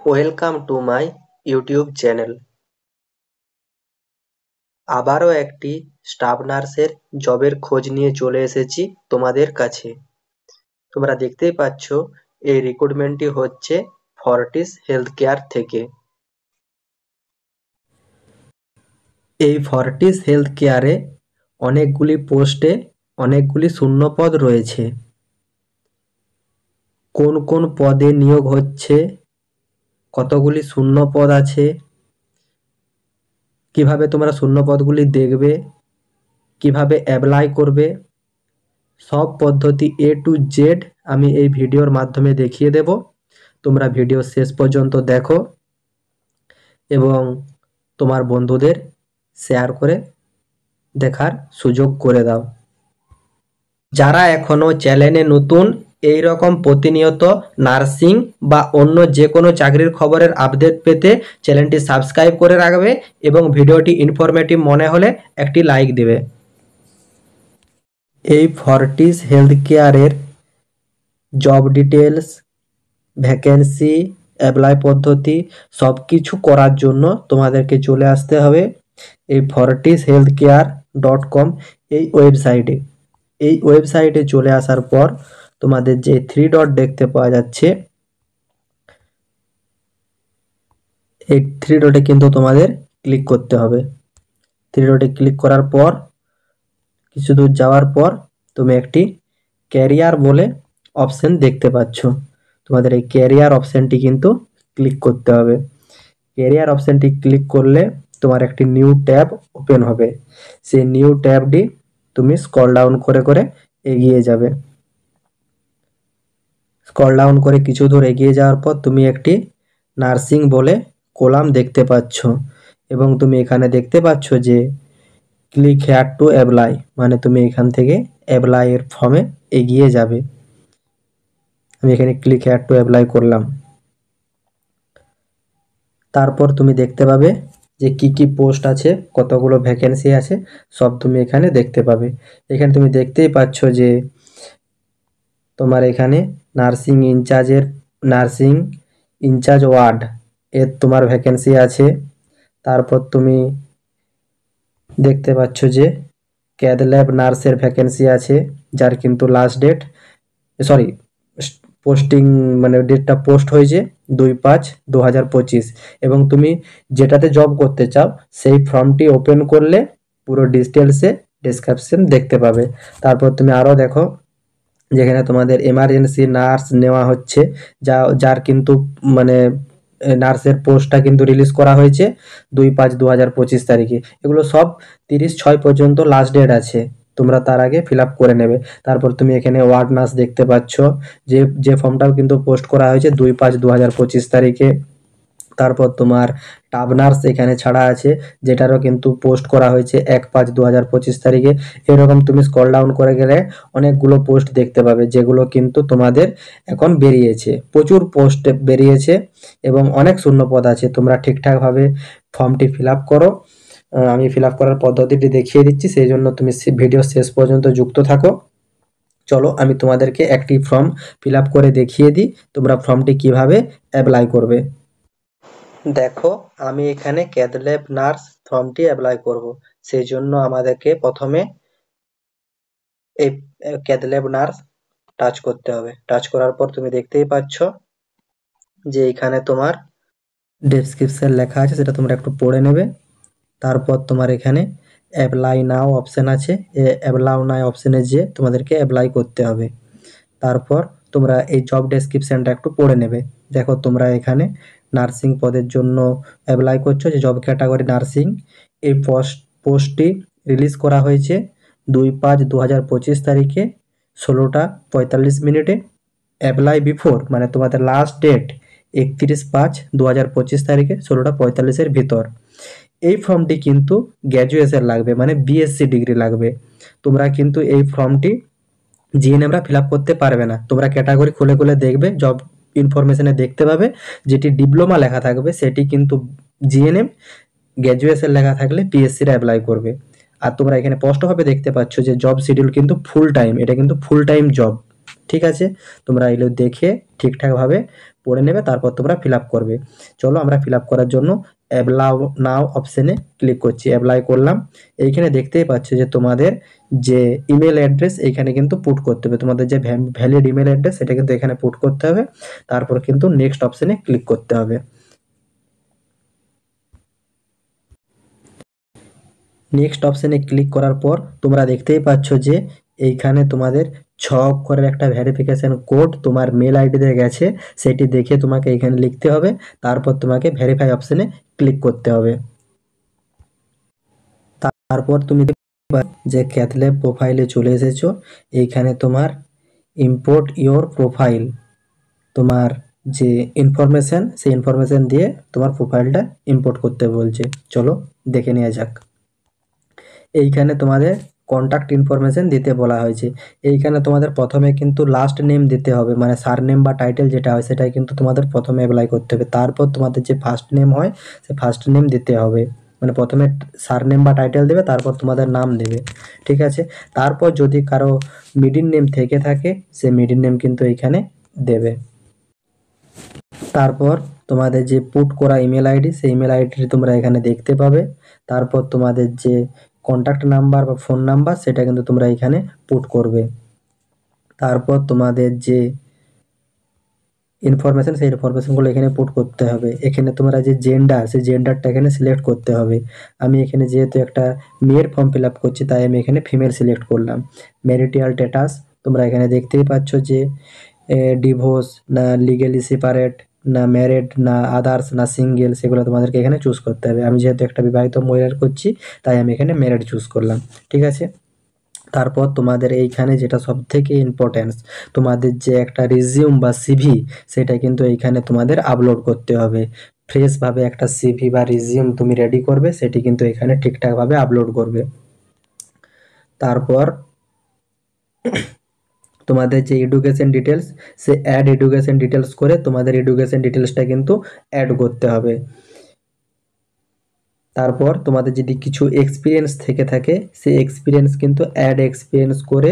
Welcome to my YouTube channel. আবারও একটি staff নার্সের জবের খোঁজ নিয়ে চলে এসেছি তোমাদের কাছে। তোমরা দেখতেই পাচ্ছ এই রিক্রুটমেন্টটি হচ্ছে ফর্টিস হেলথ কেয়ার থেকে। এই ফর্টিস হেলথ কেয়ারে অনেকগুলি পোস্টে অনেকগুলি শূন্যপদ রয়েছে। কোন কোন পদে নিয়োগ হচ্ছে, কতগুলি শূন্যপদ আছে, কিভাবে তোমরা শূন্যপদগুলি দেখবে, কিভাবে অ্যাপ্লাই করবে, সব পদ্ধতি A to Z আমি এই ভিডিওর মাধ্যমে দেখিয়ে দেব। তোমরা ভিডিও শেষ পর্যন্ত দেখো এবং তোমার বন্ধুদের শেয়ার করে দেখার সুযোগ করে দাও। যারা এখনো চ্যানেলে নতুন, এই রকম প্রতিনিয়ত নার্সিং বা অন্য যে কোনো চাকরির খবরের আপডেট পেতে চ্যানেলটি সাবস্ক্রাইব করে রাখবে এবং ভিডিওটি ইনফরমেটিভ মনে হলে একটি লাইক দেবে। এই ফর্টিস হেলথ কেয়ারের জব ডিটেলস, ভ্যাকেন্সি, অ্যাপ্লাই পদ্ধতি সব কিছু করার জন্য তোমাদেরকে চলে আসতে হবে এই fortishealthcare.com এই ওয়েবসাইটে। এই ওয়েবসাইটে চলে আসার পর তোমাদের যে 3 ডট দেখতে পাওয়া যাচ্ছে, এই 3 ডটে কিন্তু তোমাদের ক্লিক করতে হবে। 3 ডটে ক্লিক করার পর কিছু দূর যাওয়ার পর তুমি একটি ক্যারিয়ার বলে অপশন দেখতে পাচ্ছ। তোমাদের এই ক্যারিয়ার অপশনটি কিন্তু ক্লিক করতে হবে। ক্যারিয়ার অপশনটি ক্লিক করলে তোমার একটি নিউ ট্যাব ওপেন হবে। সেই নিউ ট্যাবটি তুমি স্ক্রল ডাউন করে করে এগিয়ে যাবে। স্ক্রল ডাউন করে কিছু দূর এগিয়ে যাওয়ার পর তুমি একটি নার্সিং বলে কলাম দেখতে পাচ্ছ এবং তুমি এখানে দেখতে পাচ্ছ যে ক্লিক হেয়ার টু অ্যাপ্লাই, মানে তুমি এখান থেকে অ্যাপ্লাই এর ফর্মে এগিয়ে যাবে। আমি এখানে ক্লিক হেয়ার টু অ্যাপ্লাই করলাম। তারপর তুমি দেখতে পাবে যে কি কি পোস্ট আছে, কতগুলো ভ্যাকেন্সি আছে, সব তুমি এখানে দেখতে পাবে। এখানে তুমি দেখতেই পাচ্ছ যে তোমার এখানে নার্সিং ইনচার্জ ওয়ার্ড এর তোমার ভ্যাকেন্সি আছে। তারপর তুমি দেখতে পাচ্ছ যে ক্যাথ ল্যাব নার্সের ভ্যাকেন্সি আছে, যার কিন্তু লাস্ট ডেট পোস্টিং মানে ডেটটা পোস্ট হয়েছে 2/5/2025 এবং তুমি যেটাতে জব করতে চাও সেই ফর্মটি ওপেন করলে পুরো ডিটেলসে ডেসক্রিপশন দেখতে পাবে। তারপর তুমি আরও দেখো যেখানে তোমাদের এমার্জেন্সি নার্স নেওয়া হচ্ছে, যার কিন্তু মানে নার্সের পোস্টটা কিন্তু রিলিজ করা হয়েছে 2/5/2025 তারিখে। এগুলো সব 30/6 পর্যন্ত লাস্ট ডেট আছে, তোমরা তার আগে ফিল আপ করে নেবে। তারপর তুমি এখানে ওয়ার্ড নার্স দেখতে পাচ্ছ, যে ফর্মটাও কিন্তু পোস্ট করা হয়েছে 2/5/2025 তারিখে। তারপর তোমার টাব নার্স এখানে ছাড়া আছে, যেটারও কিন্তু পোস্ট করা হয়েছে 1/5/2025 তারিখে। এরকম তুমি স্ক্রল ডাউন করে গেলে অনেকগুলো পোস্ট দেখতে পাবে, যেগুলো কিন্তু তোমাদের এখন বেরিয়েছে। প্রচুর পোস্ট বেরিয়েছে এবং অনেক শূন্যপদ আছে। তোমরা ঠিকঠাকভাবে ফর্মটি ফিল আপ করো। আমি ফিল আপ করার পদ্ধতিটি দেখিয়ে দিচ্ছি, সেই জন্য তুমি ভিডিও শেষ পর্যন্ত যুক্ত থাকো। চলো আমি তোমাদেরকে একটি ফর্ম ফিল আপ করে দেখিয়ে দিই তোমরা ফর্মটি কিভাবে অ্যাপ্লাই করবে। দেখো আমি এখানে ক্যাথ ল্যাব নার্স ফর্মটি অ্যাপ্লাই করব। সেই জন্য আমাদেরকে প্রথমে এই ক্যাথ ল্যাব নার্স টাচ করতে হবে। টাচ করার পর তুমি দেখতেই পাচ্ছ যে এখানে তোমার ডেসক্রিপশন লেখা আছে, সেটা তোমরা একটু পড়ে নেবে। তারপর তোমার এখানে অ্যাপ্লাই নাও অপশন আছে, অ্যাপ্লাই নাও অপশনে যে তোমাদেরকে অ্যাপ্লাই করতে হবে। তারপর তোমরা এই জব ডেসক্রিপশনটা একটু পড়ে নেবে। দেখো তোমরা এখানে নার্সিং পদের জন্য অ্যাপ্লাই করছো, যে জব ক্যাটাগরি নার্সিং। এই পোস্টটি রিলিজ করা হয়েছে 2/5/2025 তারিখে 16:45 অ্যাপ্লাই বিফোর মানে তোমাদের লাস্ট ডেট 31/5/2025 তারিখে 16:45 ভিতর। এই ফর্মটি কিন্তু গ্র্যাজুয়েশন লাগবে, মানে বিএসসি ডিগ্রি লাগবে। তোমরা কিন্তু এই ফর্মটি জিএনএমরা ফিল আপ করতে পারবে না। তোমরা ক্যাটাগরি খুলে খুলে দেখবে, জব ইনফরমেশনে দেখতে পাবে যেটি ডিপ্লোমা লেখা থাকবে সেটি কিন্তু জিএনএম, গ্র্যাজুয়েশন লেখা থাকলে পিএসসিরা অ্যাপ্লাই করবে। আর তোমরা এখানে স্পষ্টভাবে দেখতে পাচ্ছ যে জব শিডিউল কিন্তু ফুল টাইম, এটা কিন্তু ফুল টাইম জব। ঠিক আছে, তোমরা এগুলো দেখে ঠিকঠাকভাবে পড়ে নেবে, তারপর তোমরা ফিল আপ করবে। চলো আমরা ফিল আপ করার জন্য অ্যাপ্লাই নাও অপশানে ক্লিক করছি, অ্যাপ্লাই করলাম। এইখানে দেখতেই পাচ্ছ যে তোমাদের যে ইমেল অ্যাড্রেস এইখানে কিন্তু পুট করতে হবে, তোমাদের যে ভ্যালিড ইমেল অ্যাড্রেস সেটা কিন্তু এখানে পুট করতে হবে। তারপর কিন্তু নেক্সট অপশানে ক্লিক করতে হবে। নেক্সট অপশানে ক্লিক করার পর তোমরা দেখতেই পাচ্ছ যে এইখানে তোমাদের 6 অক্ষরের একটা ভেরিফিকেশন কোড তোমার মেল আইডিতে গেছে, সেটি দেখে তোমাকে এখানে লিখতে হবে। তারপর তোমাকে ভেরিফাই অপশানে ক্লিক করতে হবে। তারপর তুমি যে ক্যাথল্যাব প্রোফাইলে চলে এসেছো। এইখানে তোমার ইম্পোর্ট ইওর প্রোফাইল, তোমার যে ইনফরমেশন সেই ইনফরমেশন দিয়ে তোমার প্রোফাইলটা ইম্পোর্ট করতে বলছে। চলো দেখে নেওয়া যাক। এইখানে তোমাদের কন্ট্যাক্ট ইনফরমেশন দিতে বলা হয়েছে। এইখানে তোমাদের প্রথমে কিন্তু লাস্ট নেম দিতে হবে, মানে সারনেম বা টাইটেল যেটা হয় সেটাই কিন্তু তোমাদের প্রথমে অ্যাপ্লাই করতে হবে। তারপর তোমাদের যে ফার্স্ট নেম হয় সে ফার্স্ট নেম দিতে হবে, মানে প্রথমে সারনেম বা টাইটেল দেবে, তারপর তোমাদের নাম দেবে। ঠিক আছে, তারপর যদি কারো মিডিল নেম থেকে থাকে সে মিডিল নেম কিন্তু এইখানে দেবে। তারপর তোমাদের যে পুট করা ইমেল আইডি সেই ইমেল আইডিটি তোমরা এখানে দেখতে পাবে। তারপর তোমাদের যে কন্ট্যাক্ট নাম্বার বা ফোন নাম্বার সেটা কিন্তু তোমরা এখানে পুট করবে। তারপর তোমাদের যে ইনফরমেশন সেই ইনফরমেশনগুলো এখানে পুট করতে হবে। এখানে তোমরা যে জেন্ডার সেই জেন্ডারটা এখানে সিলেক্ট করতে হবে। আমি এখানে যেহেতু একটা মেয়ের ফর্ম ফিল আপ করছি তাই আমি এখানে ফিমেল সিলেক্ট করলাম। ম্যারিটাল স্ট্যাটাস তোমরা এখানে দেখতেই পাচ্ছ যে ডিভোর্স না লিগ্যালি সেপারেট না ম্যারিড না আদার্স না সিঙ্গেল, সেগুলো তোমাদেরকে এখানে চুজ করতে হবে। আমি যেহেতু একটা বিবাহিত মহিলার করছি তাই আমি এখানে ম্যারিড চুজ করলাম। ঠিক আছে, তারপর তোমাদের এইখানে যেটা সবথেকে ইম্পর্টেন্স, তোমাদের যে একটা রিজিউম বা সিভি সেটা কিন্তু এইখানে তোমাদের আপলোড করতে হবে। ফ্রেশভাবে একটা সিভি বা রিজিউম তুমি রেডি করবে, সেটি কিন্তু এখানে ঠিকঠাকভাবে আপলোড করবে। তারপর তোমাদের যে এডুকেশন ডিটেলস সে অ্যাড এডুকেশন ডিটেলস করে তোমাদের এডুকেশন ডিটেলসটা কিন্তু অ্যাড করতে হবে। তারপর তোমাদের যদি কিছু এক্সপিরিয়েন্স থেকে থাকে সেই এক্সপিরিয়েন্স কিন্তু অ্যাড এক্সপিরিয়েন্স করে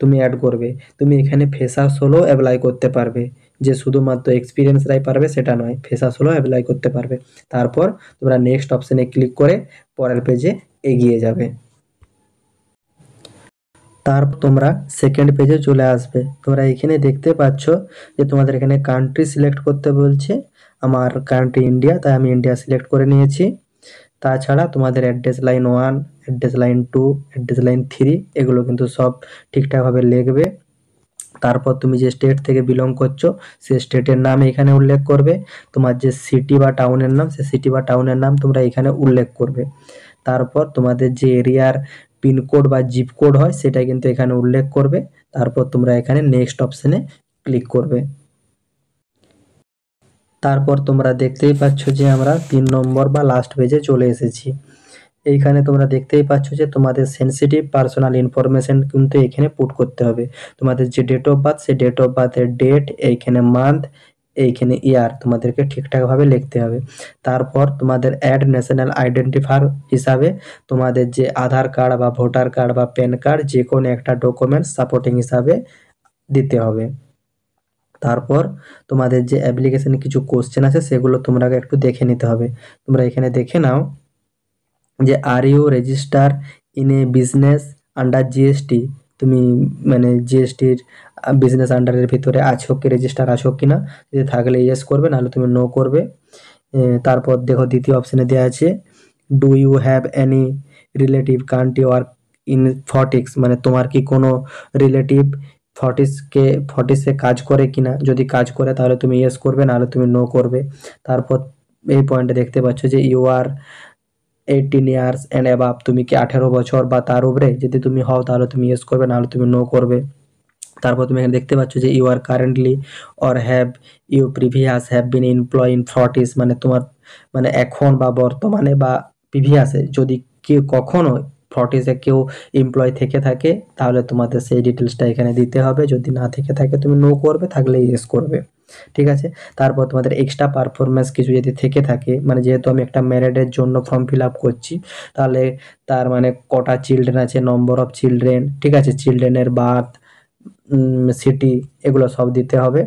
তুমি অ্যাড করবে। তুমি এখানে ফ্রেশার্স হলেও অ্যাপ্লাই করতে পারবে, যে শুধুমাত্র এক্সপিরিয়েন্সরাই পারবে সেটা নয়, ফ্রেশার্স হলেও অ্যাপ্লাই করতে পারবে। তারপর তোমরা নেক্সট অপশানে ক্লিক করে পরের পেজে এগিয়ে যাবে। তারপর তোমরা সেকেন্ড পেজে চলে আসবে। তোমরা এখানে দেখতে পাচ্ছ যে তোমাদের এখানে কান্ট্রি সিলেক্ট করতে বলছে। আমার কান্ট্রি ইন্ডিয়া, তাই আমি ইন্ডিয়া সিলেক্ট করে নিয়েছি। তাছাড়া তোমাদের address line 1, address line 2, address line 3 এগুলো কিন্তু সব ঠিকঠাকভাবে লিখবে। তারপর তুমি যে স্টেট থেকে বিলং করছো সেই স্টেটের নাম এখানে উল্লেখ করবে। তোমার যে সিটি বা টাউনের নাম সে সিটি বা টাউনের নাম তোমরা এখানে উল্লেখ করবে। তারপর তোমাদের যে এরিয়ার পিনকোড বা জিপ কোড হয় সেটা কিন্তু এখানে উল্লেখ করবে। তারপর তোমরা এখানে নেক্সট অপশানে ক্লিক করবে। তারপর তোমরা দেখতেই পাচ্ছ যে আমরা 3 নম্বর বা লাস্ট পেজে চলে এসেছি। এইখানে তোমরা দেখতেই পাচ্ছ যে তোমাদের সেনসিটিভ পার্সোনাল ইনফরমেশন কিন্তু এখানে পুট করতে হবে। তোমাদের যে ডেট অফ বার্থ সেই ডেট অফ বার্থের ডেট, এইখানে মান্থ, এইখানে ইয়ার তোমাদেরকে ঠিকঠাকভাবে লিখতে হবে। তারপর তোমাদের অ্যাড ন্যাশনাল আইডেন্টিফায়ার হিসাবে তোমাদের যে আধার কার্ড বা ভোটার কার্ড বা প্যান কার্ড যে কোনো একটা ডকুমেন্টস সাপোর্টিং হিসাবে দিতে হবে। তারপর তোমাদের যে অ্যাপ্লিকেশনে কিছু কোশ্চেন আছে সেগুলো তোমরা একটু দেখে নিতে হবে। তোমরা এখানে দেখে নাও যে are you register in a business under GST, তুমি মানে জিএসটির বিজনেস আন্ডারের ভিতরে আছো কি, রেজিস্টার আছো কি না, যদি থাকলে ইয়েস করবে, নাহলে তুমি নো করবে। তারপর দেখো দ্বিতীয় অপশানে দেওয়া আছে do you have any relative country work in ফটিক্স, মানে তোমার কি কোনো রিলেটিভ ফর্টিসে কাজ করে কিনা, যদি কাজ করে তাহলে তুমি ইয়েস করবে, নাহলে তুমি নো করবে। তারপর এই পয়েন্টে দেখতে পাচ্ছ যে you are 18 years and above, তুমি কি 18 বছর বা তার উপরে, যদি তুমি হও তাহলে তুমি ইয়েস করবে, নাহলে তুমি নো করবে। তারপর তুমি এখানে দেখতে পাচ্ছ যে you are currently or have you previous have been employ in Fortis, মানে তোমার মানে এখন বা বর্তমানে বা প্রিভিয়াসে যদি কেউ কখনো ফর্টিসে কেউ এমপ্লয় থেকে থাকে তাহলে তোমাদের সেই ডিটেলসটা এখানে দিতে হবে। যদি না থেকে থাকে তুমি নো করবে, থাকলে ইয়েস করবে। ঠিক আছে, তারপর তোমাদের এক্সট্রা পারফরমেন্স কিছু যদি থেকে থাকে, মানে যেহেতু আমি একটা ম্যারিডের জন্য ফর্ম ফিল আপ করছি তাহলে তার মানে কটা চিলড্রেন আছে, নম্বর অফ চিলড্রেন, ঠিক আছে, চিলড্রেনের বার্থ, সিটি, এগুলো সব দিতে হবে।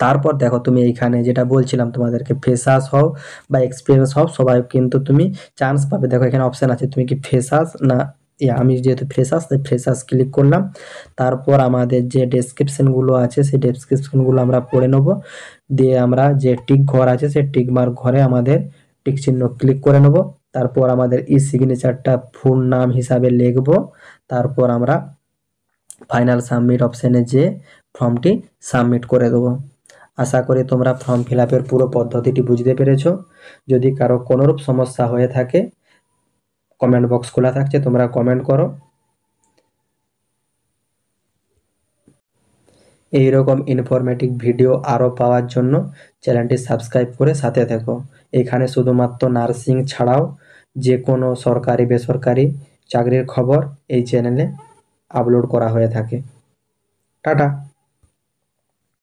তারপর দেখো তুমি এইখানে যেটা বলছিলাম তোমাদেরকে, ফ্রেশার্স হও বা এক্সপিরিয়েন্স হও, সবাই কিন্তু তুমি চান্স পাবে। দেখো এখানে অপশন আছে, তুমি কি ফ্রেশার্স না, আমি যেহেতু ফ্রেশার্স তাই ফ্রেশার্স ক্লিক করলাম। তারপর আমাদের যে ডেসক্রিপশনগুলো আছে সেই ডেসক্রিপশনগুলো আমরা পড়ে নেব, দিয়ে আমরা যে টিক ঘর আছে সেই টিক মার্ক ঘরে আমাদের টিক চিহ্ন ক্লিক করে নেব। তারপর আমাদের ই সিগনেচারটা ফুল নাম হিসাবে লিখব। তারপর আমরা ফাইনাল সাবমিট অপশানে যে ফর্মটি সাবমিট করে দেবো। আশা করি তোমরা ফর্ম ফিল আপের পুরো পদ্ধতিটি বুঝতে পেরেছো। যদি কারো কোনোরূপ সমস্যা হয়ে থাকে, কমেন্ট বক্স খোলা থাকছে, তোমরা কমেন্ট করো। এইরকম ইনফরমেটিভ ভিডিও আরও পাওয়ার জন্য চ্যানেলটি সাবস্ক্রাইব করে সাথে থেকো। এখানে শুধুমাত্র নার্সিং ছাড়াও যে কোনো সরকারি বেসরকারি চাকরির খবর এই চ্যানেলে আপলোড করা হয়ে থাকে। টাটা।